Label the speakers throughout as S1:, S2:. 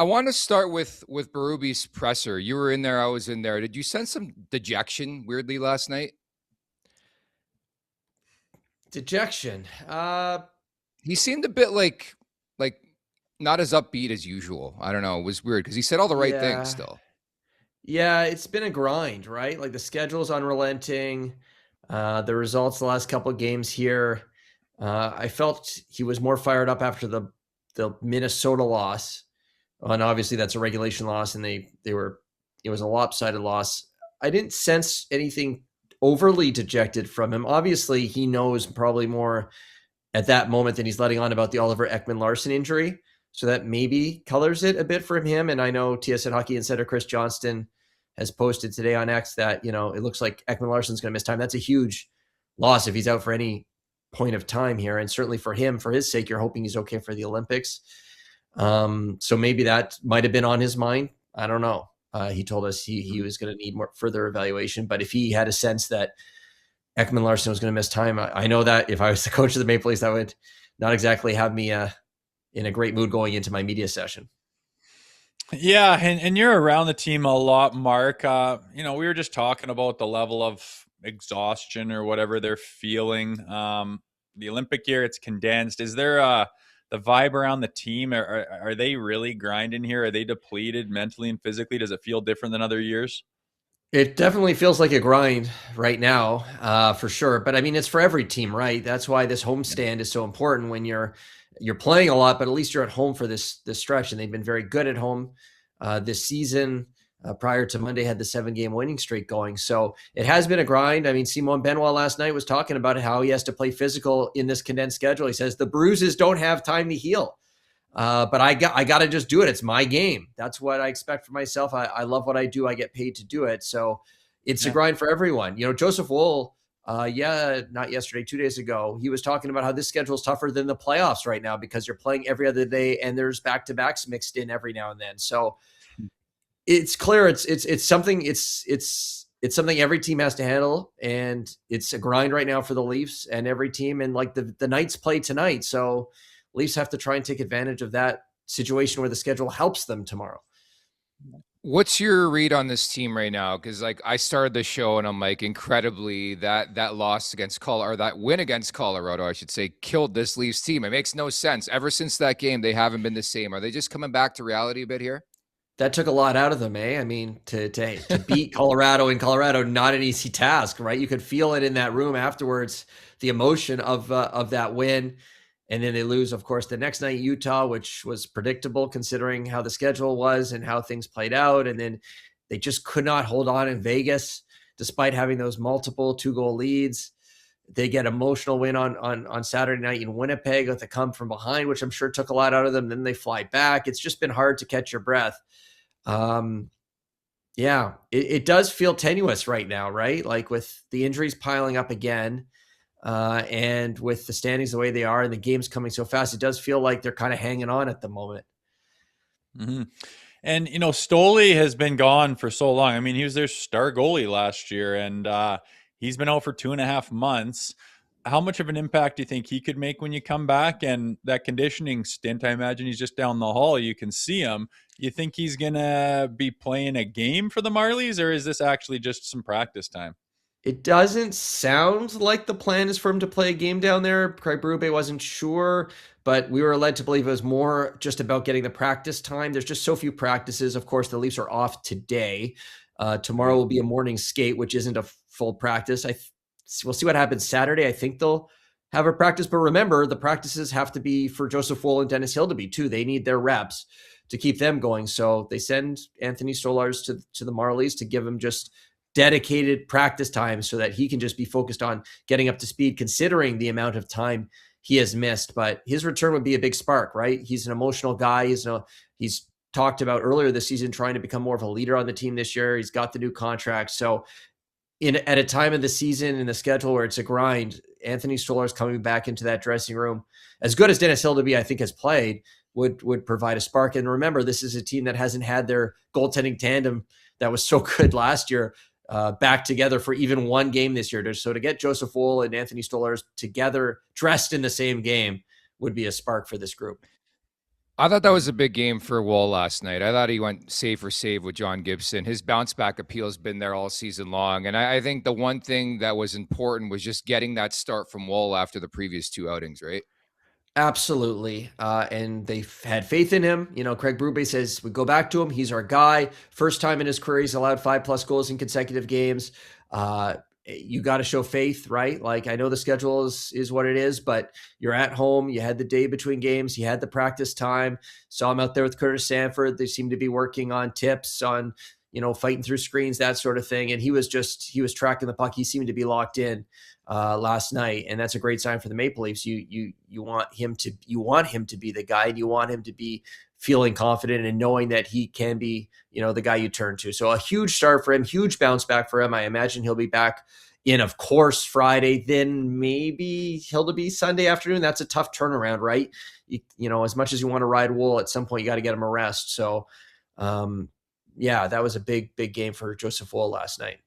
S1: I want to start with Berube's presser. You were in there, I was in there. Did you sense some dejection weirdly last night?
S2: Dejection.
S1: He seemed a bit like not as upbeat as usual. I don't know. It was weird because he said all the right things
S2: Yeah.
S1: still.
S2: Yeah, it's been a grind, right? Like the schedule's unrelenting. The results the last couple of games here. I felt he was more fired up after the Minnesota loss. And obviously that's a regulation loss and they were it was a lopsided loss. I didn't sense anything overly dejected from him. Obviously, he knows probably more at that moment than he's letting on about the Oliver Ekman-Larsson injury. So that maybe colors it a bit for him. And I know TSN Hockey Insider Chris Johnston has posted today on X that, it looks like Ekman-Larsson's going to miss time. That's a huge loss if he's out for any point of time here. And certainly for him, for his sake, you're hoping he's okay for the Olympics. So maybe that might have been on his mind. I don't know. He told us he was going to need more further evaluation. But if he had a sense that Ekman-Larsson was going to miss time, I know that if I was the coach of the Maple Leafs, that would not exactly have me in a great mood going into my media session.
S3: Yeah, and you're around the team a lot, Mark. We were just talking about the level of exhaustion or whatever they're feeling. The Olympic year, it's condensed. Is there the vibe around the team? Are they really grinding here? Are they depleted mentally and physically? Does it feel different than other years?
S2: It definitely feels like a grind right now, for sure. But I mean, it's for every team, right? That's why this homestand is so important when you're playing a lot, but at least you're at home for this stretch. And they've been very good at home this season. Prior to Monday, had the 7-game winning streak going. So it has been a grind. I mean, Simon Benoit last night was talking about how he has to play physical in this condensed schedule. He says the bruises don't have time to heal. But I got to just do it. It's my game. That's what I expect for myself. I love what I do. I get paid to do it. So it's a grind for everyone. Joseph Woll, not yesterday, 2 days ago, he was talking about how this schedule is tougher than the playoffs right now because you're playing every other day and there's back-to-backs mixed in every now and then. So it's clear it's something it's something every team has to handle, and it's a grind right now for the Leafs and every team. And like the Knights play tonight, so Leafs have to try and take advantage of that situation where the schedule helps them tomorrow.
S1: What's your read on this team right now? Because I started the show and I'm like, incredibly that loss against Colorado, or that win against Colorado, I should say, killed this Leafs team. It makes no sense. Ever since that game, they haven't been the same. Are they just coming back to reality a bit here?
S2: That took a lot out of them, eh? I mean, to beat Colorado in Colorado, not an easy task, right? You could feel it in that room afterwards, the emotion of that win. And then they lose, of course, the next night, Utah, which was predictable considering how the schedule was and how things played out. And then they just could not hold on in Vegas, despite having those multiple 2-goal leads. They get emotional win on Saturday night in Winnipeg with a come from behind, which I'm sure took a lot out of them. Then they fly back. It's just been hard to catch your breath. It does feel tenuous right now, right? Like with the injuries piling up again, and with the standings the way they are and the games coming so fast, it does feel like they're kind of hanging on at the moment.
S3: Mm-hmm. And, Stoley has been gone for so long. I mean, he was their star goalie last year, and he's been out for 2.5 months. How much of an impact do you think he could make when you come back? And that conditioning stint, I imagine he's just down the hall. You can see him. You think he's going to be playing a game for the Marlies, or is this actually just some practice time?
S2: It doesn't sound like the plan is for him to play a game down there. Craig Berube wasn't sure, but we were led to believe it was more just about getting the practice time. There's just so few practices. Of course, the Leafs are off today. Tomorrow will be a morning skate, which isn't a full practice. We'll see what happens Saturday. I think they'll have a practice, but remember, the practices have to be for Joseph Woll and Dennis Hildeby too. They need their reps to keep them going. So they send Anthony Stolarz to the Marlies to give him just dedicated practice time so that he can just be focused on getting up to speed, considering the amount of time he has missed. But his return would be a big spark, right? He's an emotional guy. He's talked about earlier this season trying to become more of a leader on the team this year. He's got the new contract. So at a time of the season in the schedule where it's a grind, Anthony Stolarz coming back into that dressing room, as good as Dennis Hildeby, I think, has played, would provide a spark. And remember, this is a team that hasn't had their goaltending tandem that was so good last year back together for even one game this year. So to get Joseph Woll and Anthony Stolarz together, dressed in the same game, would be a spark for this group.
S1: I thought that was a big game for Woll last night. I thought he went save for save with John Gibson. His bounce back appeal has been there all season long. And I think the one thing that was important was just getting that start from Woll after the previous two outings, right?
S2: Absolutely. And they've had faith in him. Craig Berube says, we go back to him. He's our guy. First time in his career, he's allowed 5+ goals in consecutive games. You got to show faith, right? Like, I know the schedule is what it is, but you're at home. You had the day between games. You had the practice time. Saw him out there with Curtis Sanford. They seem to be working on tips, on, fighting through screens, that sort of thing. And he was tracking the puck. He seemed to be locked in last night. And that's a great sign for the Maple Leafs. You want him to be the guy, and you want him to be feeling confident and knowing that he can be, the guy you turn to. So a huge start for him, huge bounce back for him. I imagine he'll be back in, of course, Friday, then maybe he'll be Sunday afternoon. That's a tough turnaround, right? As much as you want to ride Woll, at some point you got to get him a rest. So, that was a big, big game for Joseph Woll last night.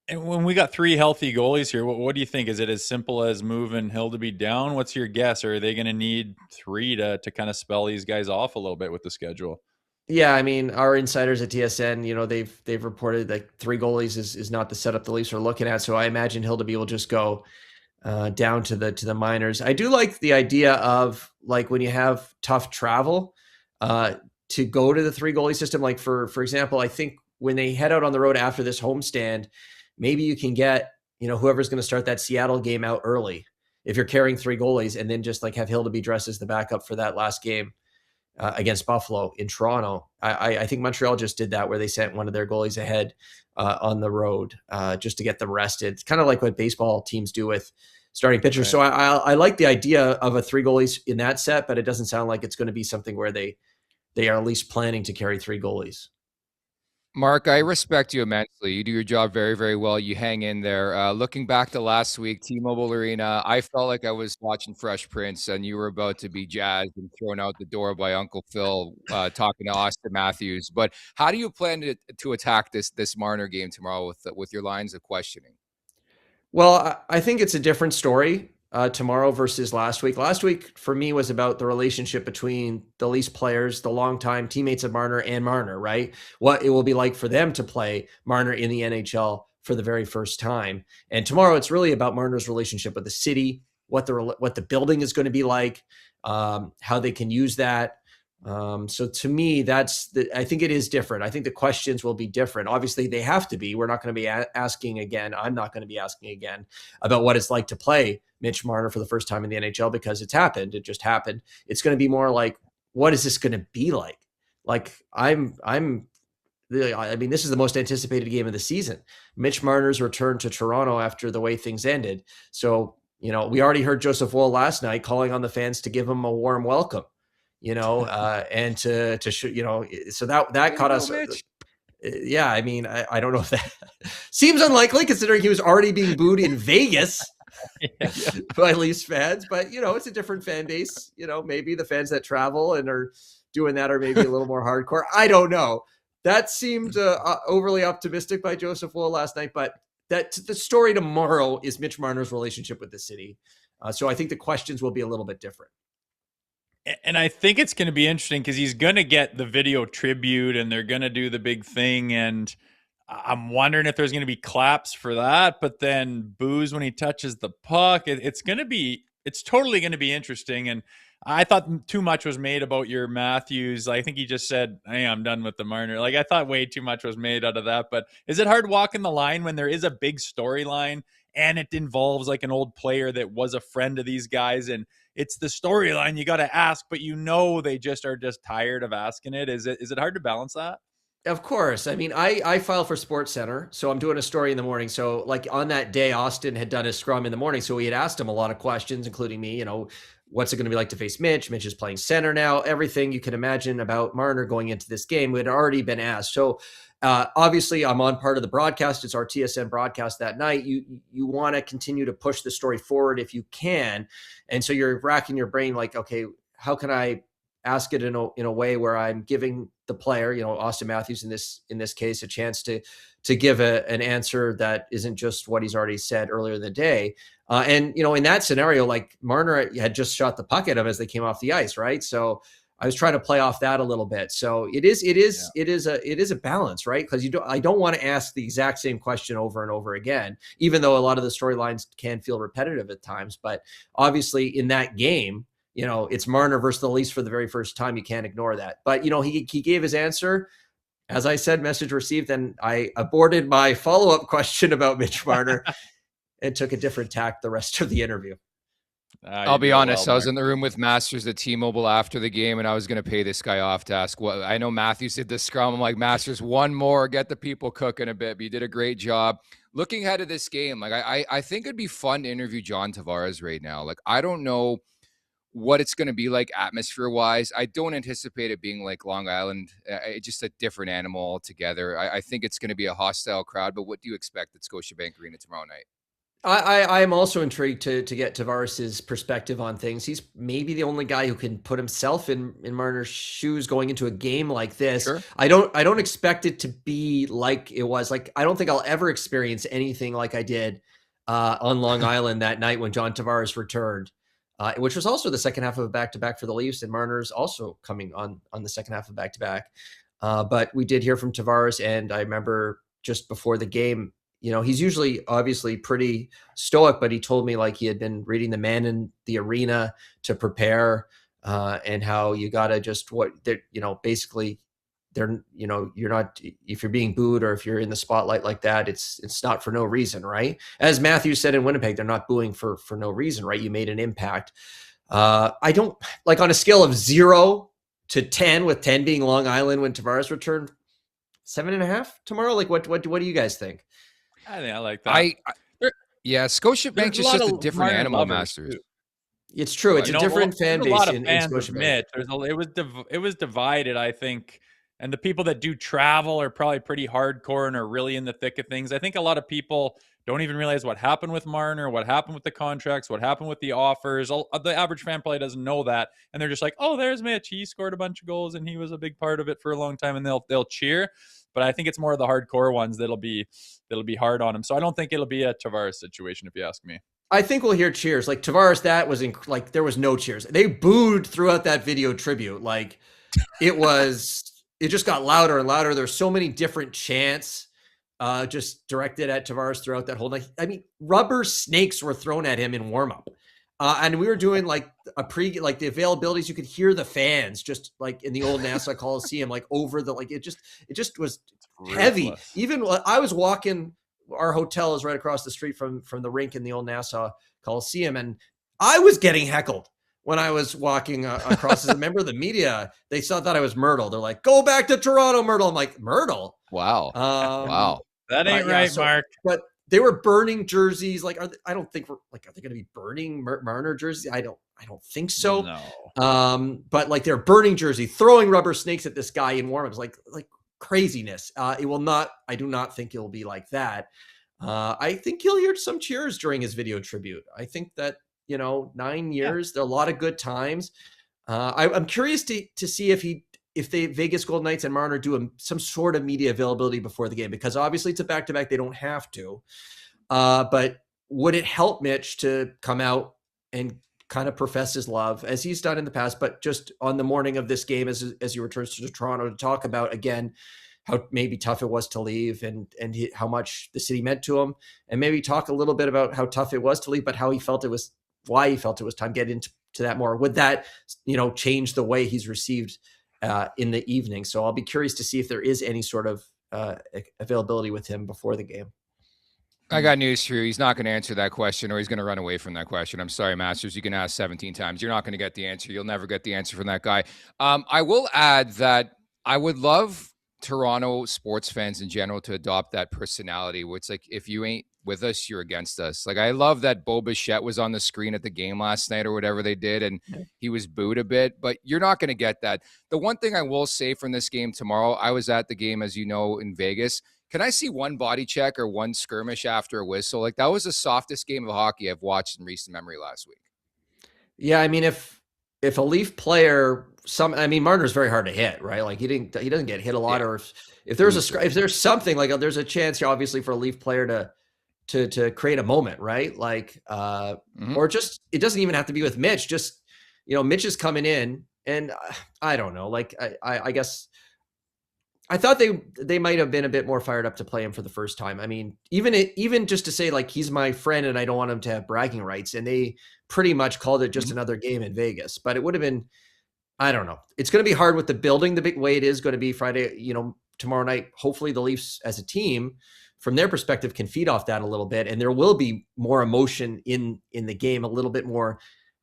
S3: And when we got three healthy goalies here, what do you think? Is it as simple as moving Hildeby down? What's your guess? Or are they going to need three to kind of spell these guys off a little bit with the schedule?
S2: Yeah, I mean, our insiders at TSN, they've reported that three goalies is not the setup the Leafs are looking at. So I imagine Hildeby will just go down to the minors. I do like the idea of, like, when you have tough travel, to go to the three goalie system. Like, for example, I think when they head out on the road after this homestand, maybe you can get, whoever's going to start that Seattle game out early, if you're carrying three goalies, and then just like have Hildeby dressed as the backup for that last game against Buffalo in Toronto. I think Montreal just did that, where they sent one of their goalies ahead on the road just to get them rested. It's kind of like what baseball teams do with starting pitchers. Right. So I like the idea of a three goalies in that set, but it doesn't sound like it's going to be something where they are at least planning to carry three goalies.
S1: Mark, I respect you immensely. You do your job very, very well. You hang in there. Looking back to last week, T-Mobile Arena, I felt like I was watching Fresh Prince, and you were about to be jazzed and thrown out the door by Uncle Phil talking to Austin Matthews. But how do you plan to attack this Marner game tomorrow with your lines of questioning?
S2: Well, I think it's a different story tomorrow versus last week. Last week, for me, was about the relationship between the Leafs players, the longtime teammates of Marner and Marner, right? What it will be like for them to play Marner in the NHL for the very first time. And tomorrow, it's really about Marner's relationship with the city, what the building is going to be like, how they can use that. So to me, I think it is different. I think the questions will be different. Obviously, they have to be. We're not going to be asking again. I'm not going to be asking again about what it's like to play Mitch Marner for the first time in the NHL, because it's happened. It just happened. It's going to be more like, what is this going to be like? Like, I mean, this is the most anticipated game of the season. Mitch Marner's return to Toronto after the way things ended. So, we already heard Joseph Woll last night calling on the fans to give him a warm welcome. And to so that caught us. Yeah, I mean, I don't know if that seems unlikely, considering he was already being booed in Vegas by Leafs fans. But it's a different fan base. Maybe the fans that travel and are doing that are maybe a little more hardcore. I don't know. That seemed overly optimistic by Joseph Woll last night. But that the story tomorrow is Mitch Marner's relationship with the city. So I think the questions will be a little bit different.
S3: And I think it's going to be interesting because he's going to get the video tribute and they're going to do the big thing. And I'm wondering if there's going to be claps for that, but then boos when he touches the puck. It's totally going to be interesting. And I thought too much was made about your Matthews. I think he just said, hey, I'm done with the Marner. Like, I thought way too much was made out of that. But is it hard walking the line when there is a big storyline and it involves like an old player that was a friend of these guys, and it's the storyline you got to ask, but they just are just tired of asking it? Is it hard to balance that?
S2: Of course. I mean, I file for Sports Center, so I'm doing a story in the morning. So like on that day, Austin had done his scrum in the morning. So we had asked him a lot of questions, including me, what's it going to be like to face Mitch? Mitch is playing center now. Everything you can imagine about Marner going into this game had already been asked. So obviously I'm on part of the broadcast. It's our TSN broadcast that night. You want to continue to push the story forward if you can. And so you're racking your brain like, okay, how can I ask it in a way where I'm giving the player, Austin Matthews in this case, a chance to give an answer that isn't just what he's already said earlier in the day. And in that scenario, like Marner had just shot the puck at him as they came off the ice, right? So I was trying to play off that a little bit. So it is a balance, right? Because I don't want to ask the exact same question over and over again, even though a lot of the storylines can feel repetitive at times. But obviously in that game, it's Marner versus the Leafs for the very first time. You can't ignore that. But he gave his answer. As I said, message received, and I aborted my follow-up question about Mitch Marner and took a different tack the rest of the interview.
S1: I'll be honest. I was in the room with Masters at T-Mobile after the game, and I was going to pay this guy off to ask what. I know Matthews did the scrum. I'm like, Masters, one more, get the people cooking a bit. But you did a great job. Looking ahead of this game, like I think it'd be fun to interview John Tavares right now. Like I don't know what it's going to be like atmosphere-wise. I don't anticipate it being like Long Island. Just a different animal altogether. I think it's going to be a hostile crowd. But what do you expect at Scotiabank Arena tomorrow night?
S2: I am also intrigued to get Tavares's perspective on things. He's maybe the only guy who can put himself in Marner's shoes going into a game like this.
S1: Sure.
S2: I don't expect it to be like it was. Like I don't think I'll ever experience anything like I did on Long Island that night when John Tavares returned, which was also the second half of a back-to-back for the Leafs, and Marner's also coming on the second half of back-to-back. But we did hear from Tavares, and I remember just before the game, he's usually obviously pretty stoic, but he told me like he had been reading The Man in the Arena to prepare, and how you got to just basically you're not, if you're being booed or if you're in the spotlight like that, it's not for no reason, right? As Matthew said in Winnipeg, they're not booing for no reason, right? You made an impact. I don't like on a scale of 0 to 10, with 10 being Long Island when Tavares returned, 7.5 tomorrow. Like what do you guys think?
S3: I think I like that.
S1: Yeah, Scotiabank is just a different animal, Masters.
S3: Too.
S2: It's true. It's a different fan base. A lot of fans of
S3: Mitch. It was divided, I think. And the people that do travel are probably pretty hardcore and are really in the thick of things. I think a lot of people don't even realize what happened with Marner, what happened with the contracts, what happened with the offers. The average fan probably doesn't know that. And they're just like, oh, there's Mitch. He scored a bunch of goals and he was a big part of it for a long time. And they'll cheer. But I think it's more of the hardcore ones that'll be hard on him. So I don't think it'll be a Tavares situation, if you ask me.
S2: I think we'll hear cheers. Like Tavares, that was like there was no cheers. They booed throughout that video tribute. Like it just got louder and louder. There's so many different chants just directed at Tavares throughout that whole night. I mean, rubber snakes were thrown at him in warmup. And we were doing like like the availabilities. You could hear the fans just like in the old Nassau Coliseum, like over the, like, it just was heavy.
S3: Ruthless.
S2: Even I was walking, our hotel is right across the street from the rink in the old Nassau Coliseum. And I was getting heckled when I was walking across. As a member of the media, they thought I was Myrtle. They're like, go back to Toronto, Myrtle. I'm like, Myrtle?
S1: Wow. Wow.
S3: That ain't right, Mark.
S2: But they were burning jerseys. Like, I don't think are they going to be burning Marner jerseys? I don't think so.
S3: No.
S2: But like they're burning jersey, throwing rubber snakes at this guy in warmups, like craziness. It will not. I do not think it'll be like that. I think he'll hear some cheers during his video tribute. I think that 9 years, there are a lot of good times. I'm curious to see if the Vegas Golden Knights and Marner do some sort of media availability before the game, because obviously it's a back-to-back. They don't have to. But would it help Mitch to come out and kind of profess his love as he's done in the past, but just on the morning of this game as he returns to Toronto to talk about again how maybe tough it was to leave and how much the city meant to him, and maybe talk a little bit about how tough it was to leave, but how he felt it was, why he felt it was time. Get into that more. Would that change the way he's received in the evening? So I'll be curious to see if there is any sort of availability with him before the game.
S1: I got news for you. He's not going to answer that question, or he's going to run away from that question. I'm sorry, Masters. You can ask 17 times. You're not going to get the answer. You'll never get the answer from that guy. I will add that I would love Toronto sports fans in general to adopt that personality where it's like, if you ain't with us, you're against us. Like, I love that Bo Bichette was on the screen at the game last night or whatever they did, and he was booed a bit, but you're not going to get that. The one thing I will say from this game tomorrow, I was at the game, as you know, in Vegas. Can I see one body check or one skirmish after a whistle? Like, that was the softest game of hockey I've watched in recent memory last week.
S2: Yeah, I mean, if a Leaf player Marner's very hard to hit, right? Like he doesn't get hit a lot, or if there's something like there's a chance, obviously, for a Leaf player to create a moment, right? Like, or just, it doesn't even have to be with Mitch. Just, Mitch is coming in, and I don't know. Like, I guess I thought they might have been a bit more fired up to play him for the first time. I mean, even just to say, like, he's my friend and I don't want him to have bragging rights, and they pretty much called it just another game in Vegas. But it would have been, I don't know. It's going to be hard with the building the big way it is going to be Friday, tomorrow night. Hopefully the Leafs as a team, from their perspective, can feed off that a little bit, and there will be more emotion in the game, a little bit more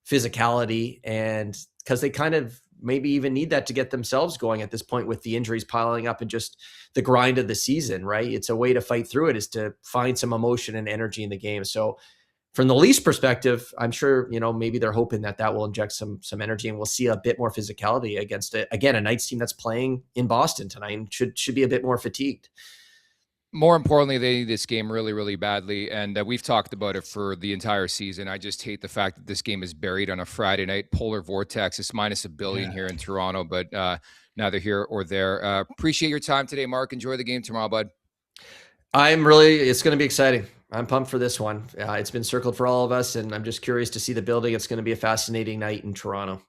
S2: physicality, and because they kind of maybe even need that to get themselves going at this point with the injuries piling up and just the grind of the season, right? It's a way to fight through it, is to find some emotion and energy in the game. So from the Leafs perspective, I'm sure, maybe they're hoping that will inject some energy, and we'll see a bit more physicality against it. Again, a Knights team that's playing in Boston tonight and should be a bit more fatigued.
S1: More importantly, they need this game really, really badly. And we've talked about it for the entire season. I just hate the fact that this game is buried on a Friday night. Polar vortex. It's minus $1 billion here in Toronto, but neither here or there. Appreciate your time today, Mark. Enjoy the game tomorrow, bud.
S2: It's going to be exciting. I'm pumped for this one. It's been circled for all of us, and I'm just curious to see the building. It's going to be a fascinating night in Toronto.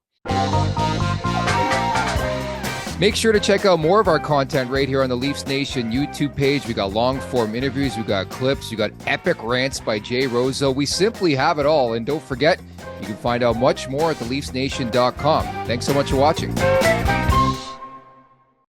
S1: Make sure to check out more of our content right here on the Leafs Nation YouTube page. We got long form interviews, we got clips, we got epic rants by Jay Rosehill. We simply have it all. And don't forget, you can find out much more at theleafsnation.com. Thanks so much for watching.